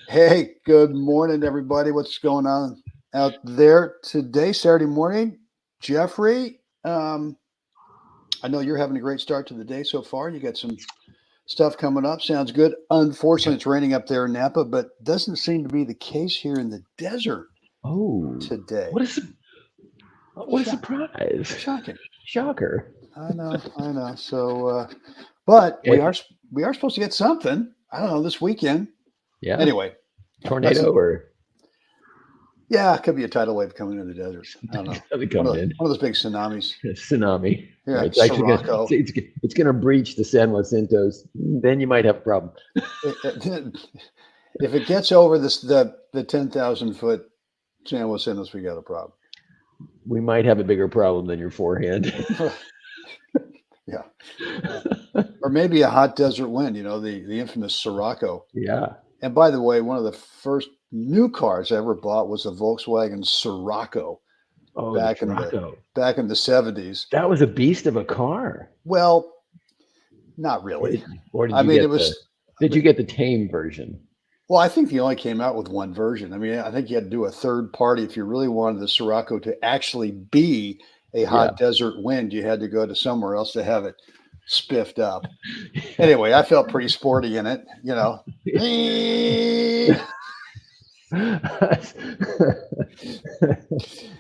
Hey, good morning, everybody. What's going on out there today, Saturday morning? Jeffrey, I know you're having a great start to the day so far. You got some stuff coming up. Sounds good. Unfortunately, it's raining up there in Napa, but doesn't seem to be the case here in the desert Oh, today. what a what a Shock, surprise! shocking. Shocker. I know, I know. But we Eh, are supposed to get something. I don't know this weekend. yeah, Anyway, that's tornado or yeah, it could be a tidal wave coming into the desert. I don't know. something One coming of in. one of those big tsunamis. Tsunami. Yeah, Right. It's actually gonna Sirocco. it's gonna breach the San Jacintos. Then you might have a problem. If it gets over the 10,000 foot San Jacintos, we got a problem. We might have a bigger problem than your forehand. Yeah, or maybe a hot desert wind. The infamous Sirocco. Yeah. And by the way, one of the first new cars I ever bought was a Volkswagen Sirocco Oh, the back in the Sirocco. back in the 70s. That was a beast of a car. Well, not Or really. did, or did I you mean, it get was. the tame version? Well, I think they only came out with one version. I mean, I think you had to do a third party if you really wanted the Sirocco to actually be a Yeah. hot desert wind. You had to go to somewhere else to have it spiffed up. Anyway, I felt pretty sporty in it.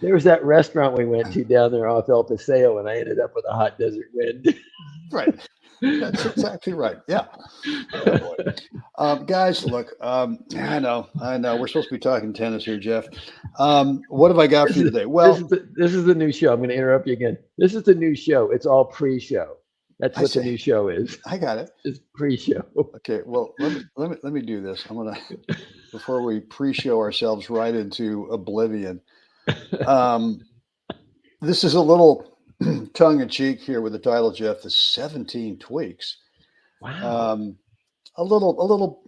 There was that restaurant we went to down there off El Paseo, and I ended up with a hot desert wind. Right. That's exactly right. Yeah. Oh boy. Guys, look. I know. We're supposed to be talking tennis here, Jeff. What have I got for This you is today? this Well, is this is the new show. I'm going to interrupt you again. This is the new show. It's all pre-show. That's I what the say new show is. I got it. It's pre-show. Okay, well, let me do this. I'm gonna before we pre-show ourselves right into oblivion. Um, this is a little tongue-in-cheek here with the title, Jeff. The 17 tweaks. Wow. Um, a little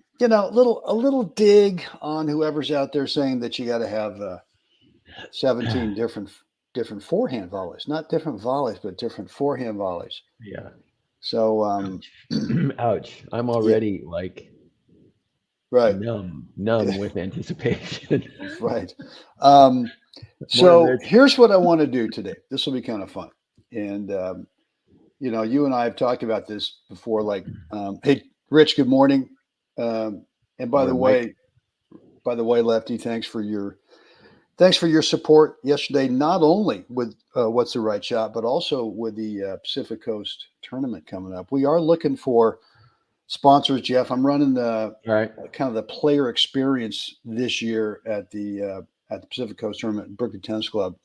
dig on whoever's out there saying that you got to have 17 different forehand volleys, not different volleys, but different forehand volleys. Yeah. So, Ouch. Ouch. I'm yeah, already like right, numb with anticipation. right. Um, More than So this. here's what I want to do today. This will be kind of fun. And, you and I have talked about this before. Like, hey, Rich, good morning. And by the Morning, Mike. way, Lefty, thanks for your support yesterday, not only with What's the Right Shot, but also with the Pacific Coast tournament coming up. We are looking for sponsors, Jeff. I'm running the All right. kind of the player experience this year at the Pacific Coast tournament at Brooklyn Tennis Club.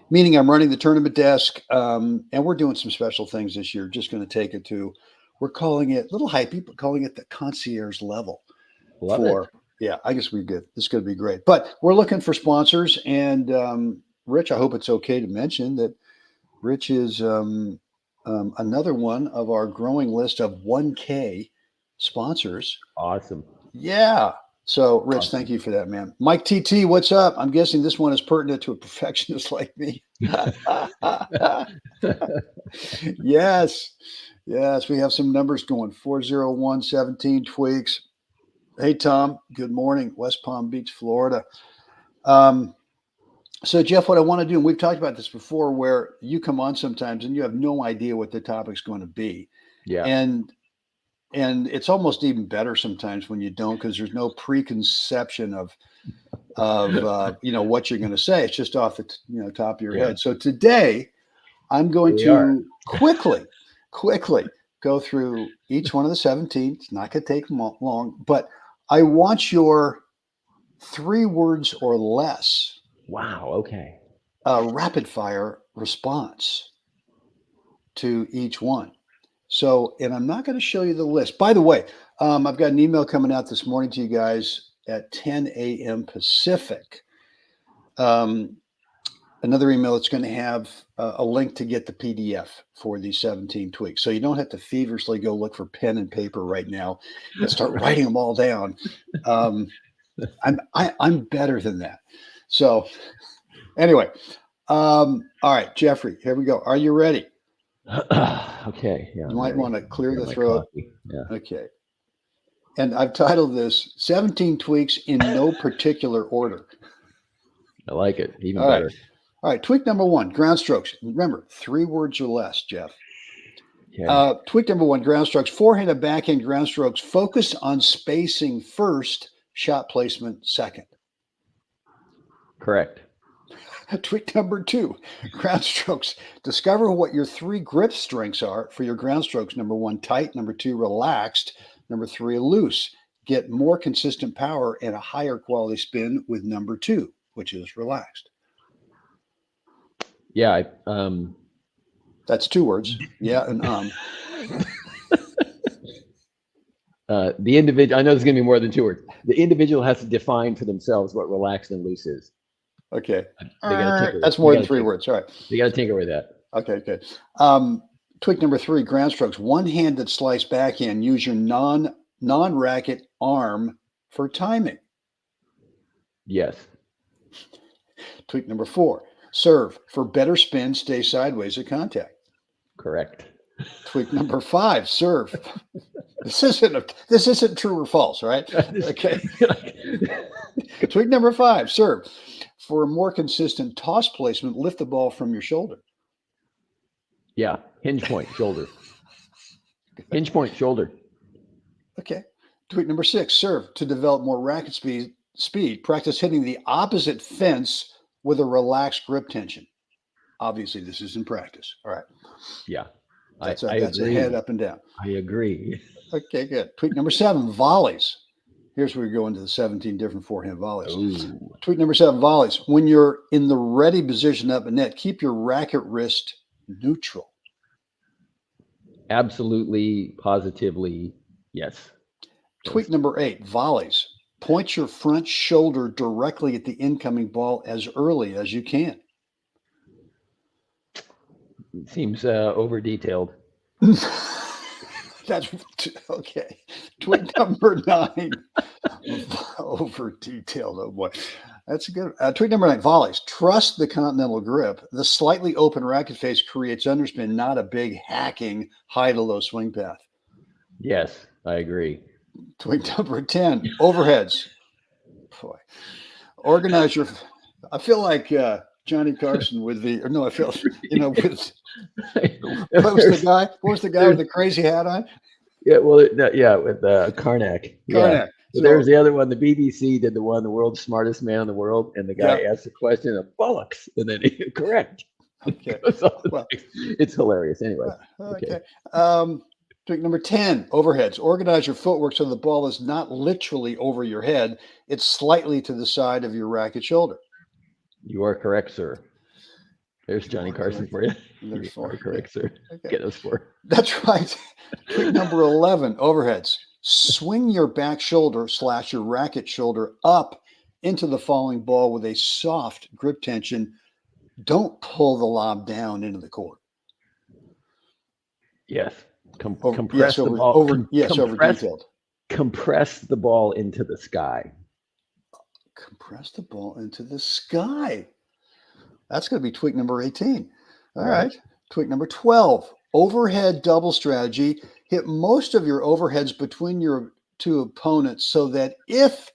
Meaning, I'm running the tournament desk, and we're doing some special things this year. Just going to take it to, we're calling it a little hypey, but calling it the concierge level. Love it. For yeah, I guess we good. This is going to be great. But we're looking for sponsors, and Rich, I hope it's okay to mention that Rich is another one of our growing list of 1K sponsors. Awesome. Yeah. So, Rich, thank Awesome. you for that, man. Mike TT, what's up? I'm guessing this one is pertinent to a perfectionist like me. Yes. Yes. We have some numbers going 401, 17 tweaks. Hey, Tom. Good morning. West Palm Beach, Florida. Um, so, Jeff, what I want to do, and we've talked about this before, where you come on sometimes and you have no idea what the topic's going to be. Yeah. And it's almost even better sometimes when you don't, because there's no preconception of what you're going to say. It's just off the top of your Yeah. head. So today I'm going Here we are. to quickly go through each one of the 17. It's not going to take long, but I want your 3 words or less Wow. Okay. rapid fire response to each one. So, and I'm not going to show you the list. By the way, I've got an email coming out this morning to you guys at 10 a.m. Pacific. Another email that's going to have a link to get the PDF for these 17 tweaks. So you don't have to feverishly go look for pen and paper right now and start writing them all down. I'm better than that. So anyway, all right, Jeffrey, here we go. Are you ready? Okay. Yeah. You I'm might ready. want to clear Grab the my throat. coffee. Yeah. Okay. And I've titled this 17 tweaks in no particular order. I like it. Even All right. better. All right. Tweak number 1, ground strokes. Remember, 3 words or less, Jeff. Okay. Tweak number 1, ground strokes. Forehand and backhand ground strokes. Focus on spacing first, shot placement second. Correct. Tweak number 2, ground strokes. Discover what your 3 grip strengths are for your ground strokes. Number 1, tight. Number 2, relaxed. Number 3, loose. Get more consistent power and a higher quality spin with number 2, which is relaxed. Yeah. That's 2 words. Yeah, and the individual, I know there's going to be more than 2 words. The individual has to define for themselves what relaxed and loose is. Okay. They got to tinker. That's more than 3 words. All right. You got to tinker with that. Okay, good. Tweak number 3, ground strokes. One-handed slice backhand. Use your non-racket arm for timing. Yes. Tweak number 4, serve. For better spin, stay sideways at contact. Correct. Tweak number 5, serve. This isn't true or false, right? Okay. Tweak number 5, serve. For a more consistent toss placement, lift the ball from your shoulder. Yeah. Hinge point, shoulder. Hinge point, shoulder. Okay. Tweak number 6, serve. To develop more racket speed, practice hitting the opposite fence with a relaxed grip tension. Obviously, this is in practice. All right. Yeah. That's I a agree. head up and down. I agree. Okay, good. Tweak number 7, volleys. Here's where we go into the 17 different forehand volleys. Ooh. Tweak number 7, volleys. When you're in the ready position up and net, keep your racket wrist neutral. Absolutely, positively, yes. Tweak number 8, volleys. Point your front shoulder directly at the incoming ball as early as you can. Seems over detailed. That's okay. Tweak number 9, over detailed. Oh boy, that's good. Tweak number 9, volleys. Trust the continental grip. The slightly open racket face creates underspin, not a big hacking high to low swing path. Yes, I agree. Tweak number 10, overheads. Boy, organize your. I feel like Johnny Carson with the. Or no, I feel with. What was the guy with the crazy hat on? Yeah, well, with Karnak. Yeah. Karnak. So there's the other one. The BBC did the one, the world's smartest man in the world, and the guy asked the question of bollocks, and then correct. Okay. Well, it's hilarious. Anyway. Okay. Tweak number 10, overheads. Organize your footwork so the ball is not literally over your head. It's slightly to the side of your racket shoulder. You are correct, sir. There's Johnny Carson for you. There's 4. Correct, sir. Okay. Get us 4. That's right. Tweak number 11, overheads. Swing your back shoulder / your racket shoulder up into the falling ball with a soft grip tension. Don't pull the lob down into the court. Yes. Compress the ball. Over detailed. Compress the ball into the sky. Compress the ball into the sky. That's going to be tweak number 18. All right. Tweak number 12, overhead double strategy. Hit most of your overheads between your 2 opponents so that if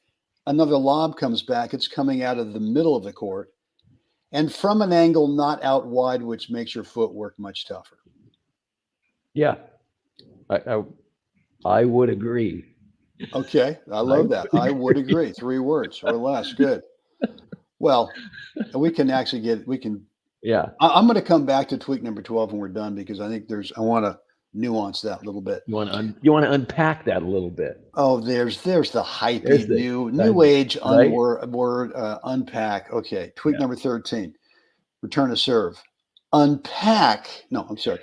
another lob comes back, it's coming out of the middle of the court and from an angle not out wide, which makes your footwork much tougher. Yeah. I would agree. Okay. I love that. I would agree. 3 words or less. Good. Well, we can. Yeah. I'm going to come back to tweak number 12 when we're done because I think I want to nuance that a little bit. You want to unpack that a little bit. Oh, there's the hypey new age word unpack. Okay. Tweak number 13, return to serve. Unpack. No, I'm sorry.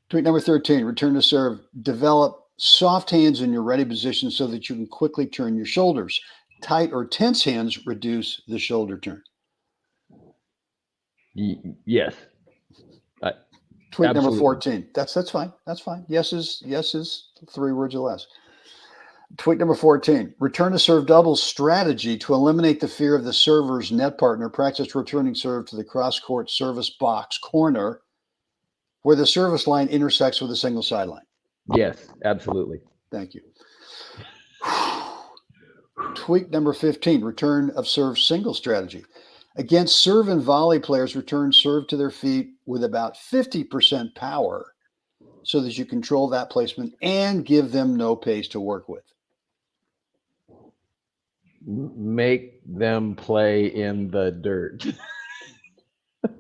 Tweak number 13, return to serve. Develop soft hands in your ready position so that you can quickly turn your shoulders. Tight or tense hands reduce the shoulder turn. Yes. Tweak number 14. That's fine. That's fine. Yes is 3 words or less. Tweak number 14. Return to serve doubles strategy to eliminate the fear of the server's net partner. Practice returning serve to the cross-court service box corner where the service line intersects with a single sideline. Yes, absolutely. Thank you. Tweak number 15, return of serve single strategy. Against serve and volley players, return serve to their feet with about 50% power so that you control that placement and give them no pace to work with. Make them play in the dirt.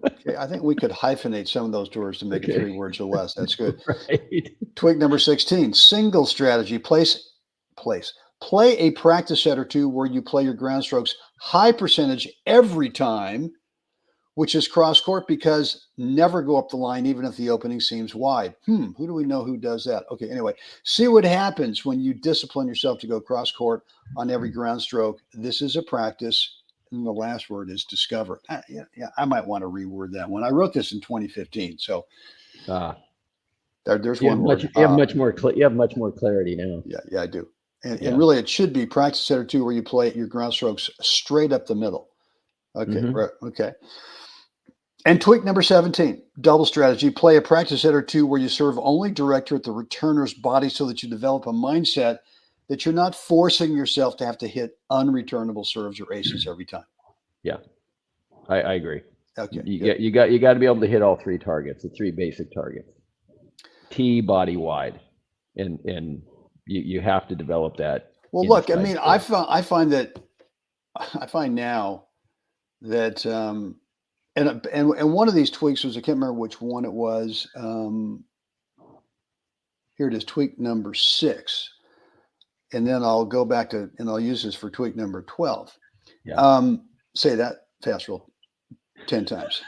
Okay, I think we could hyphenate some of those words to make it 3 words or less. That's good. Right. Tweak number 16, single strategy. Play a practice set or two where you play your ground strokes high percentage every time, which is cross court, because never go up the line even if the opening seems wide. Who do we know who does that? Okay, anyway, see what happens when you discipline yourself to go cross court on every ground stroke. This is a practice. And the last word is discover. I might want to reword that one. I wrote this in 2015, so there's one word. You have much more clarity now. Yeah, I do. And really, it should be practice set or two where you play your ground strokes straight up the middle. Okay, right. Okay. And tweak number 17, double strategy. Play a practice set or two where you serve only director at the returner's body so that you develop a mindset that you're not forcing yourself to have to hit unreturnable serves or aces every time. Yeah, I agree. Okay. You got to be able to hit all 3 targets, the 3 basic targets. T, body, wide, and you have to develop that. Well, look, I mean, I find now that and one of these tweaks was, I can't remember which one it was. Here it is, tweak number 6. And then I'll go back to, and I'll use this for tweak number 12. Yeah. Say that fast roll 10 times.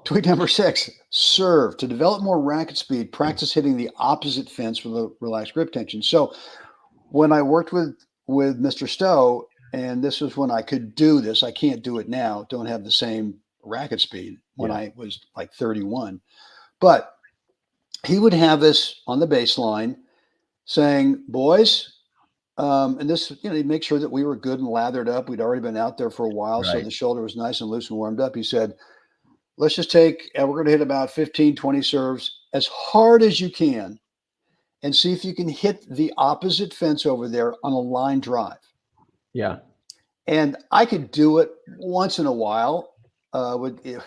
Tweak number 6, serve. To develop more racket speed, practice hitting the opposite fence with a relaxed grip tension. So when I worked with Mr. Stowe, and this was when I could do this, I can't do it now, don't have the same racket speed when I was like 31. But he would have us on the baseline saying, boys, and this, he'd make sure that we were good and lathered up. We'd already been out there for a while, so the shoulder was nice and loose and warmed up. He said, let's just take, we're going to hit about 15, 20 serves as hard as you can and see if you can hit the opposite fence over there on a line drive. Yeah. And I could do it once in a while. By the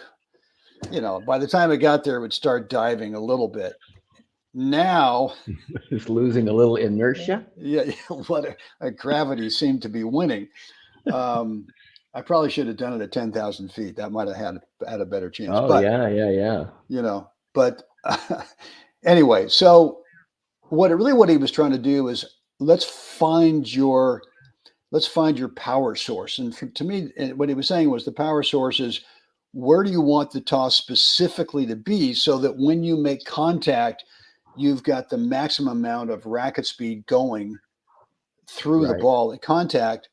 time I got there, it would start diving a little bit. Now it's losing a little inertia. Yeah, what gravity seemed to be winning. I probably should have done it at 10,000 feet. That might have had a better chance. Oh, but, yeah. But anyway, so what he was trying to do is let's find your power source. And to me, what he was saying was the power source is, where do you want the toss specifically to be so that when you make contact, you've got the maximum amount of racket speed going through the ball at contact.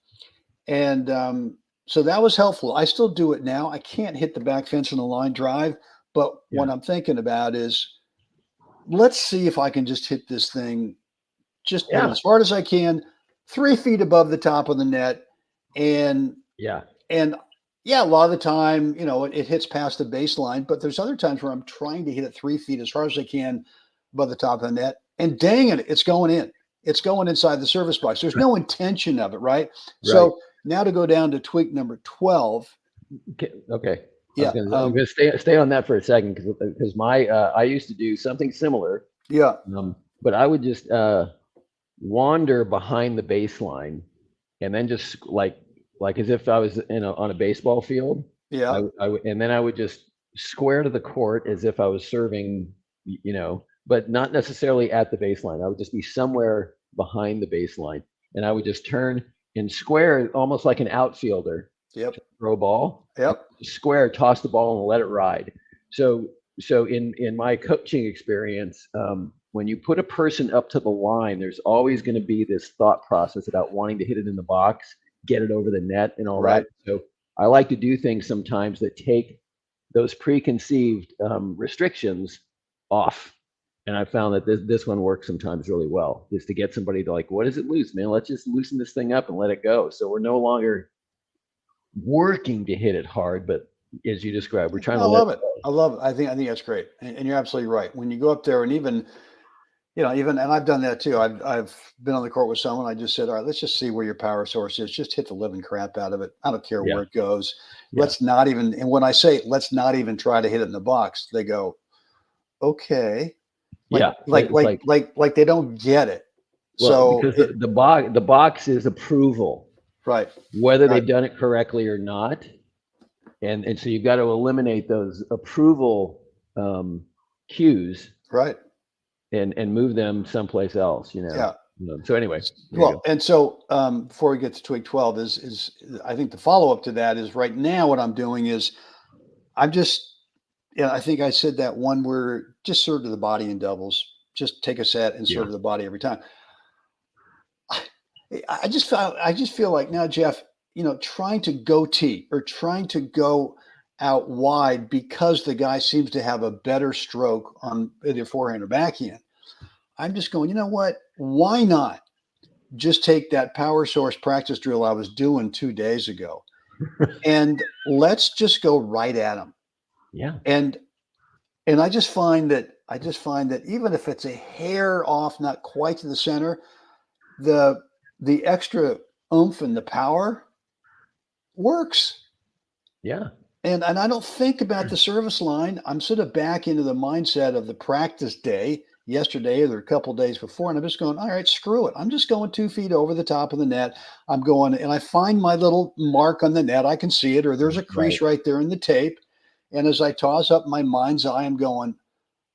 And so that was helpful. I still do it now. I can't hit the back fence on a line drive, but what I'm thinking about is, let's see if I can just hit this thing just as hard as I can, 3 feet above the top of the net. And a lot of the time, it hits past the baseline, but there's other times where I'm trying to hit it 3 feet as hard as I can above the top of the net, and dang it, it's going in. It's going inside the service box. There's no intention of it, right? So now to go down to tweak number 12. Okay. Yeah. I'm going to stay on that for a second because I used to do something similar. Yeah. But I would just wander behind the baseline, and then just like as if I was on a baseball field. Yeah. And then I would just square to the court as if I was serving, but not necessarily at the baseline. I would just be somewhere behind the baseline, and I would just turn and square, almost like an outfielder. Yep. Throw ball. Yep. Square, toss the ball, and let it ride. So in my coaching experience, when you put a person up to the line, there's always going to be this thought process about wanting to hit it in the box, get it over the net, and all that. So I like to do things sometimes that take those preconceived restrictions off. And I found that this one works sometimes really well, is to get somebody to what does it loose, man? Let's just loosen this thing up and let it go. So we're no longer working to hit it hard, but as you described, we're trying to love it. I love it. I think that's great. And you're absolutely right. When you go up there, and even, even, and I've done that too. I've been on the court with someone. I just said, all right, let's just see where your power source is. Just hit the living crap out of it. I don't care Yeah. where it goes. Yeah. Let's not even, and when I say let's not even try to hit it in the box, they go, okay. Like they don't get it. Well, So because the box is approval, right. whether Right. they've done it correctly or not. And so you've got to eliminate those approval cues, Right. and move them someplace else, Yeah. So anyway, Well, and so before we get to tweak 12 is I think the follow up to that is right now what I'm doing is I'm just, I think I said that one where just serve to the body in doubles, just take a set and serve to the body every time. I just feel like now, Jeff, trying to go tee or trying to go out wide because the guy seems to have a better stroke on either forehand or backhand. I'm just going, you know what? Why not just take that power source practice drill I was doing 2 days ago and let's just go right at him. Yeah. And I just find that even if it's a hair off, not quite to the center, the extra oomph and the power works. Yeah. And I don't think about the service line. I'm sort of back into the mindset of the practice day yesterday or a couple of days before, and I'm just going, all right, screw it. I'm just going 2 feet over the top of the net. I'm going, and I find my little mark on the net. I can see it, or there's a crease right there in the tape. And as I toss up my mind's eye, I'm going,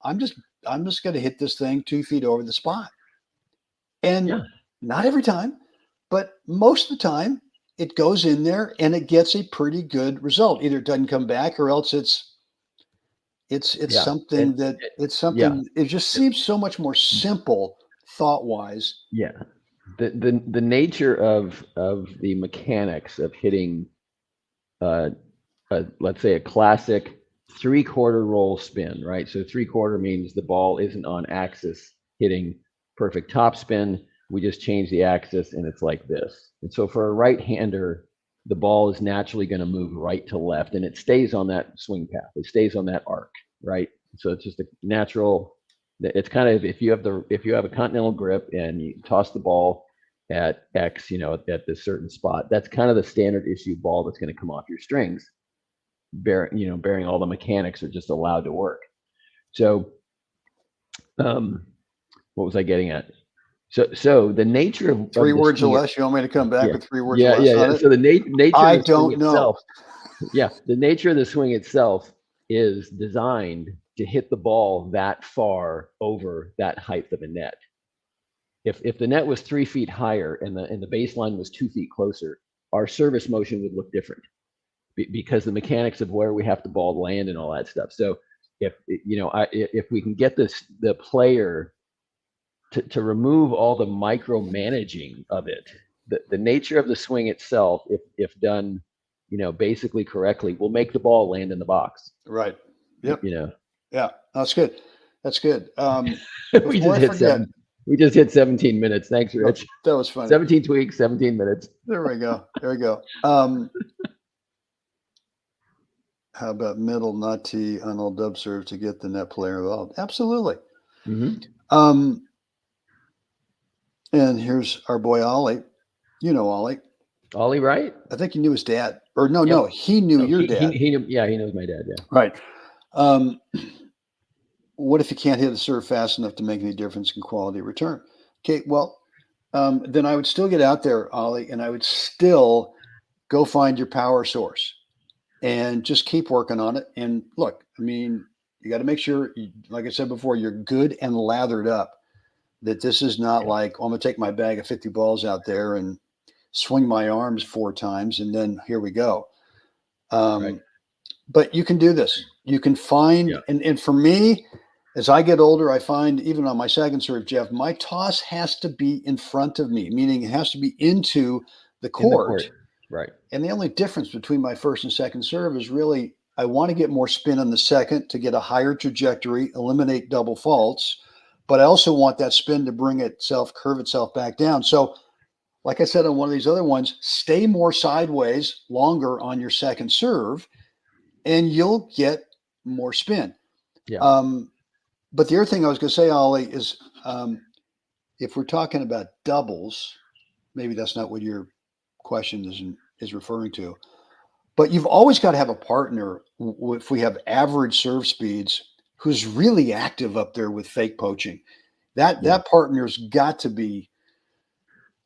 I'm just going to hit this thing 2 feet over the spot. And not every time, but most of the time it goes in there and it gets a pretty good result. Either it doesn't come back or else it's something it just seems so much more simple thought wise. Yeah. The nature of the mechanics of hitting let's say a classic 3/4 roll spin, right? So 3/4 means the ball isn't on axis hitting perfect topspin. We just change the axis and it's like this. And so for a right-hander, the ball is naturally going to move right to left and it stays on that swing path. It stays on that arc, right? So it's just a natural, it's kind of, if you have a continental grip and you toss the ball at X, at this certain spot, that's kind of the standard issue ball that's going to come off your strings. Bearing all the mechanics are just allowed to work. So, what was I getting at? So the nature of 3 words or less. You want me to come back with 3 words or less? Yeah. So the nature. I don't know. Yeah, the nature of the swing itself is designed to hit the ball that far over that height of a net. If the net was 3 feet higher and the baseline was 2 feet closer, our service motion would look different. Because the mechanics of where we have the ball land and all that stuff. So if we can get the player to remove all the micromanaging of it, the nature of the swing itself, if done, basically correctly, will make the ball land in the box. Right. Yep. Yeah. That's good. That's good. We just hit 17 minutes. Thanks, Rich. That was funny. 17 tweaks, 17 minutes. There we go. How about middle, not tee, on all dub serve to get the net player involved? Absolutely. Mm-hmm. And here's our boy Ollie. You know Ollie. Ollie, right? I think you knew his dad. Or no, he knew your dad. He knows my dad, yeah. Right. What if you can't hit the serve fast enough to make any difference in quality of return? Okay, well, then I would still get out there, Ollie, and I would still go find your power source. And just keep working on it. And look, I mean, you got to make sure, like I said before, you're good and lathered up. That this is not like, I'm going to take my bag of 50 balls out there and swing my arms 4 times, and then here we go. But you can do this. You can find, and for me, as I get older, I find even on my second serve, Jeff, my toss has to be in front of me, meaning it has to be into the court. Right. And the only difference between my first and second serve is really I want to get more spin on the second to get a higher trajectory, eliminate double faults, but I also want that spin to curve itself back down. So like I said on one of these other ones, stay more sideways longer on your second serve and you'll get more spin. Yeah. But the other thing I was going to say, Ollie, is If we're talking about doubles, maybe that's not what your question is referring to. But you've always got to have a partner, if we have average serve speeds, who's really active up there with fake poaching. That partner's got to be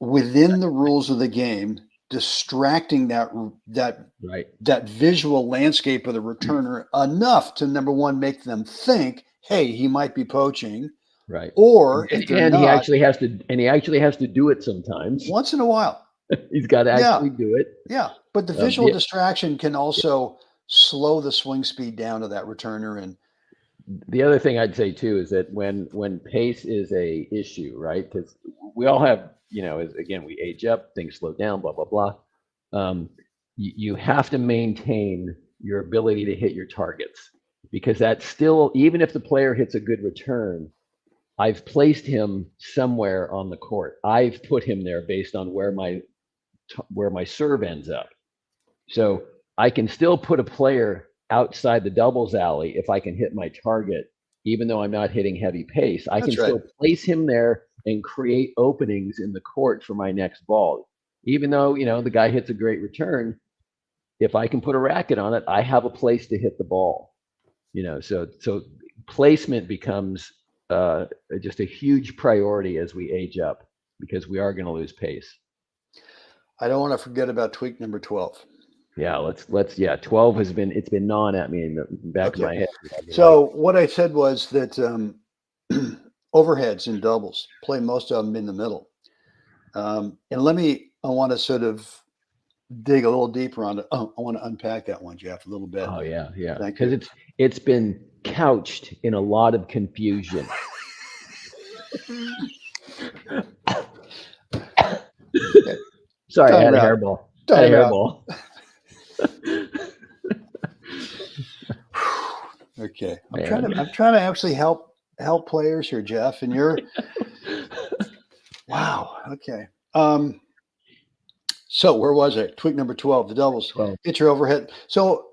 within the rules of the game, distracting that visual landscape of the returner enough to, number one, make them think, hey, he might be poaching. Right. Or if they're not, he actually has to do it sometimes. Once in a while. He's got to actually do it. Yeah. But the visual distraction can also slow the swing speed down to that returner. And the other thing I'd say too is that when pace is a issue, right? Because we all have, again, we age up, things slow down, blah, blah, blah. You have to maintain your ability to hit your targets, because that's still, even if the player hits a good return, I've placed him somewhere on the court. I've put him there based on where my serve ends up. So I can still put a player outside the doubles alley if I can hit my target, even though I'm not hitting heavy pace. I can still place him there and create openings in the court for my next ball. Even though, the guy hits a great return, if I can put a racket on it, I have a place to hit the ball. So placement becomes just a huge priority as we age up, because we are going to lose pace. I don't want to forget about tweak number 12. Yeah, let's 12 it's been gnawing at me in the back of my head. So what I said was that overheads in doubles, play most of them in the middle. And I want to sort of dig a little deeper on it. I want to unpack that one, Jeff, a little bit. Oh yeah. Because it's been couched in a lot of confusion. Sorry, I had a hairball. Okay, I'm trying to actually help players here, Jeff, and you're wow. Okay. So where was I? Tweak number 12, the doubles. Get your overhead. So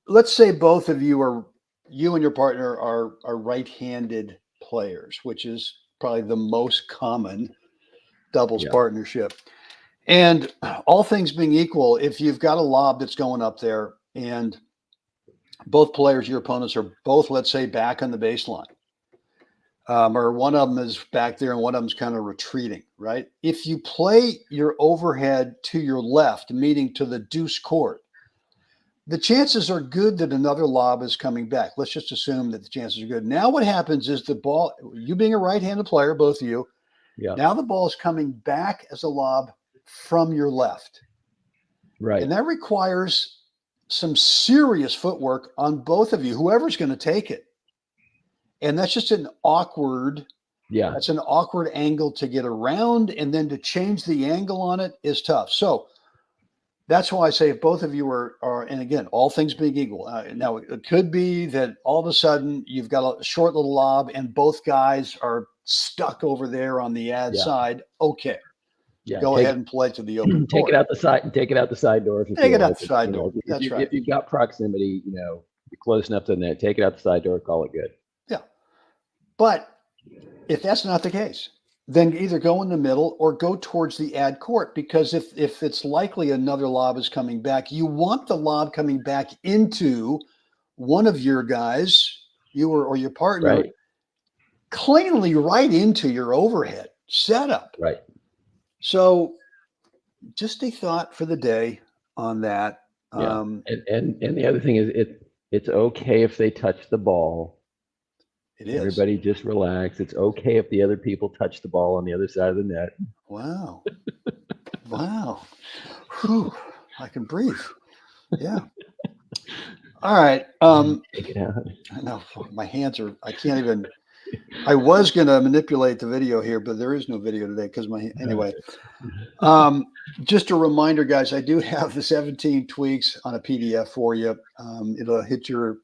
let's say both of you and your partner are right-handed players, which is probably the most common doubles partnership. And all things being equal, if you've got a lob that's going up there and both players, your opponents, are both, let's say, back on the baseline, or one of them is back there and one of them's kind of retreating, right? If you play your overhead to your left, meaning to the deuce court, the chances are good that another lob is coming back. Let's just assume that the chances are good. Now what happens is the ball, you being a right-handed player, both of you, now the ball is coming back as a lob from your left. Right. And that requires some serious footwork on both of you, whoever's going to take it. And that's just an awkward angle to get around, and then to change the angle on it is tough. So that's why I say if both of you are and again, all things being equal, now it could be that all of a sudden you've got a short little lob and both guys are stuck over there on the ad side. Okay. Go ahead and play to the open take court. It out the side. Take it out the side door. Take it out the side door. That's right. If you've got proximity, you're close enough to the net. Take it out the side door. Call it good. Yeah. But if that's not the case, then either go in the middle or go towards the ad court, because if it's likely another lob is coming back, you want the lob coming back into one of your guys, you or your partner, cleanly right into your overhead setup. Right. So just a thought for the day on that. Yeah. And the other thing is it's okay if they touch the ball. It is. Everybody just relax. It's okay if the other people touch the ball on the other side of the net. Wow. Wow. Whew. I can breathe. Yeah. All right. Take it out. I know my hands are, I can't even, I was going to manipulate the video here, but there is no video today because anyway. Just a reminder, guys, I do have the 17 tweaks on a PDF for you. It'll hit your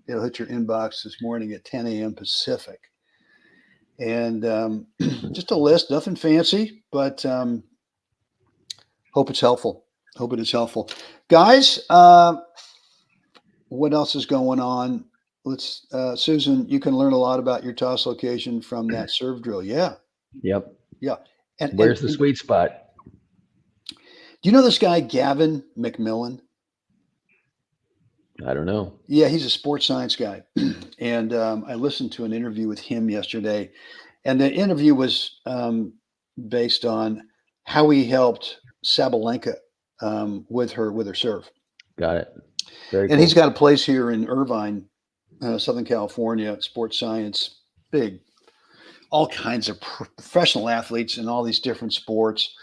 inbox this morning at 10 a.m. Pacific. And just a list, nothing fancy, but hope it's helpful. Hope it is helpful. Guys, what else is going on? let's Susan, you can learn a lot about your toss location from that serve drill. Yeah. Yep. Yeah. Where's the And sweet spot? do you know this guy, Gavin McMillan? I don't know. Yeah, he's a sports science guy. And I listened to an interview with him yesterday. And the interview was based on how he helped Sabalenka with her serve. Got it. Very And cool. he's got a place here in Irvine, Southern California, sports science, big, all kinds of professional athletes in all these different sports.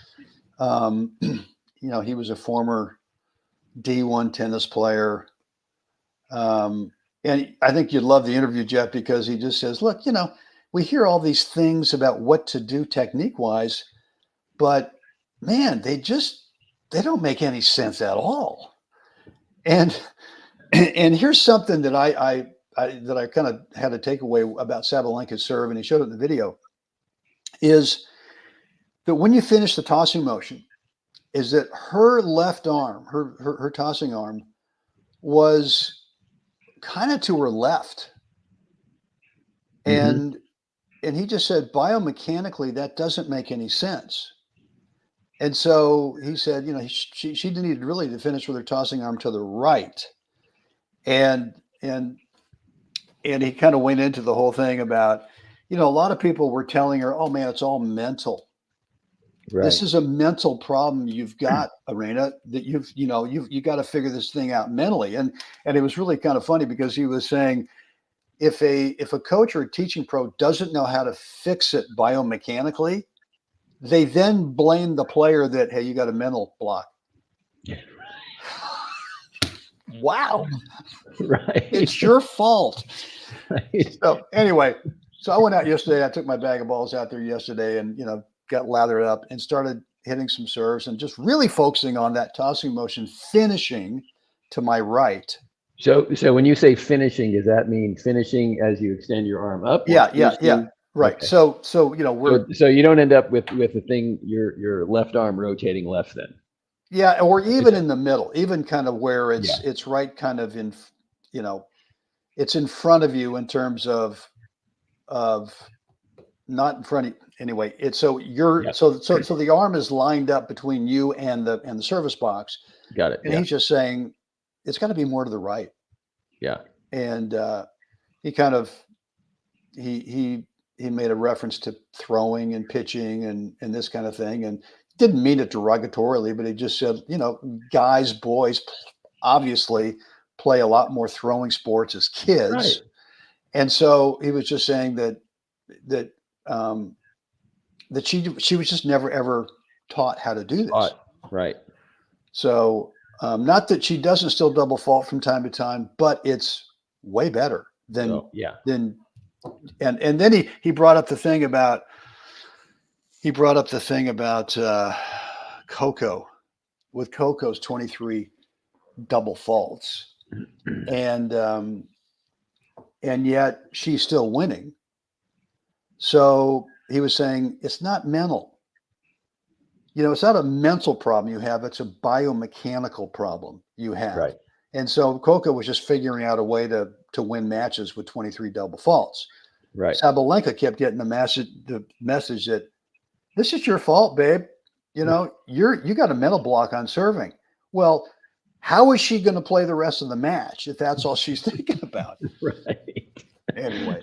He was a former D1 tennis player. And I think you'd love the interview, Jeff, because he just says, look, we hear all these things about what to do technique wise, but man, they don't make any sense at all. And here's something that I kind of had a takeaway about Sabalenka's serve, and he showed it in the video, is that when you finish the tossing motion, is that her left arm, her tossing arm, was kind of to her left. And he just said, biomechanically, that doesn't make any sense. And so he said, she needed really to finish with her tossing arm to the right. And he kind of went into the whole thing about, a lot of people were telling her, oh man, it's all mental. Right. This is a mental problem you've got, Arena, that you got to figure this thing out mentally. And it was really kind of funny because he was saying, if a coach or a teaching pro doesn't know how to fix it biomechanically, they then blame the player that, hey, you got a mental block. Wow. Right. It's your fault. Right. So anyway, I went out yesterday. I took my bag of balls out there yesterday and, got lathered up and started hitting some serves and just really focusing on that tossing motion, finishing to my right. So when you say finishing, does that mean finishing as you extend your arm up? Yeah. Right. Okay. So so you don't end up with the thing, your left arm rotating left then. Yeah, or even in the middle, even kind of where it's right kind of in, it's in front of you in terms of not in front of you. Anyway, it's so you're so the arm is lined up between you and the service box. Got it. And he's just saying it's got to be more to the right. Yeah. And he kind of he made a reference to throwing and pitching and this kind of thing, and didn't mean it derogatorily, but he just said, boys obviously play a lot more throwing sports as kids. Right. And so he was just saying that she was just never ever taught how to do this. Right. So not that she doesn't still double fault from time to time, but it's way better than and then he brought up the thing about Coco with Coco's 23 double faults, and yet she's still winning. So he was saying it's not mental. It's not a mental problem you have; it's a biomechanical problem you have. Right. And so Coco was just figuring out a way to win matches with 23 double faults. Right. Sabalenka kept getting the message that this is your fault, babe. You got a mental block on serving. Well, how is she going to play the rest of the match if that's all she's thinking about? Right. Anyway.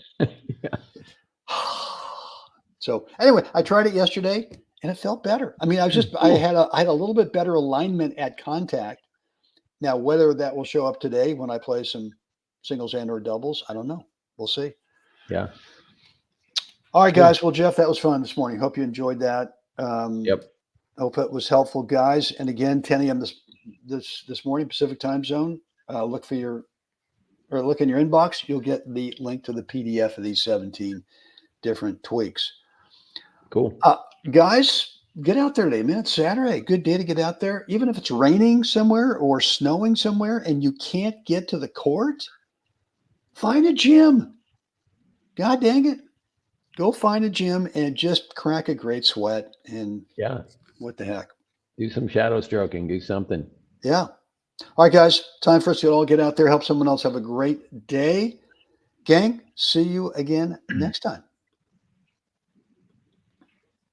So anyway, I tried it yesterday and it felt better. I mean, I had a little bit better alignment at contact. Now, whether that will show up today when I play some singles and or doubles, I don't know. We'll see. Yeah. All right, guys. Well, Jeff, that was fun this morning. Hope you enjoyed that. Yep. Hope it was helpful, guys. And again, 10 a.m. this morning, Pacific time zone. Look in your inbox. You'll get the link to the PDF of these 17 different tweaks. Cool. Guys, get out there today, man. It's Saturday. Good day to get out there. Even if it's raining somewhere or snowing somewhere and you can't get to the court, find a gym. God dang it. Go find a gym and just crack a great sweat. And what the heck? Do some shadow stroking. Do something. Yeah. All right, guys. Time for us to all get out there, help someone else have a great day. Gang, see you again next time.